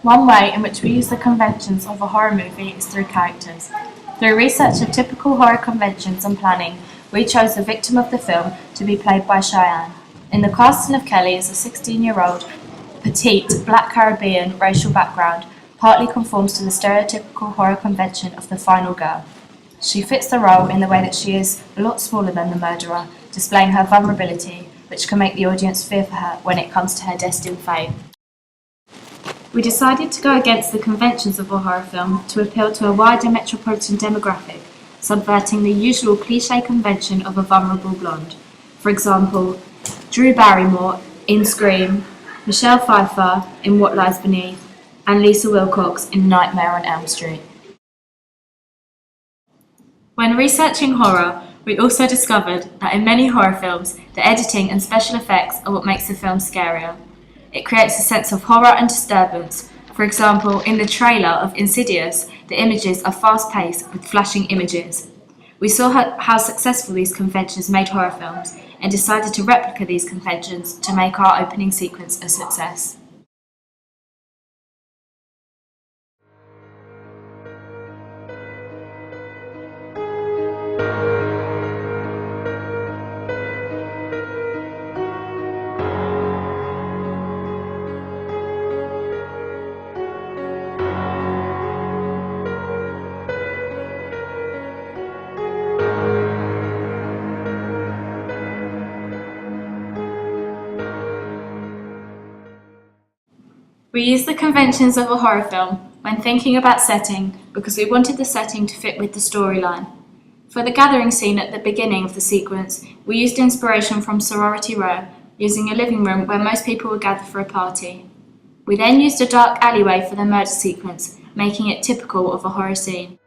One way in which we use the conventions of a horror movie is through characters. Through research of typical horror conventions and planning, we chose the victim of the film to be played by Cheyenne. In the casting of Kelly as a 16-year-old, petite, black Caribbean racial background, partly conforms to the stereotypical horror convention of the final girl. She fits the role in the way that she is a lot smaller than the murderer, displaying her vulnerability, which can make the audience fear for her when it comes to her destined fate. We decided to go against the conventions of a horror film to appeal to a wider metropolitan demographic, subverting the usual cliché convention of a vulnerable blonde. For example, Drew Barrymore in Scream, Michelle Pfeiffer in What Lies Beneath, and Lisa Wilcox in Nightmare on Elm Street. When researching horror, we also discovered that in many horror films, the editing and special effects are what makes the film scarier. It creates a sense of horror and disturbance. For example, in the trailer of Insidious, the images are fast-paced with flashing images. We saw how successful these conventions made horror films and decided to replicate these conventions to make our opening sequence a success. We used the conventions of a horror film when thinking about setting because we wanted the setting to fit with the storyline. For the gathering scene at the beginning of the sequence, we used inspiration from Sorority Row, using a living room where most people would gather for a party. We then used a dark alleyway for the murder sequence, making it typical of a horror scene.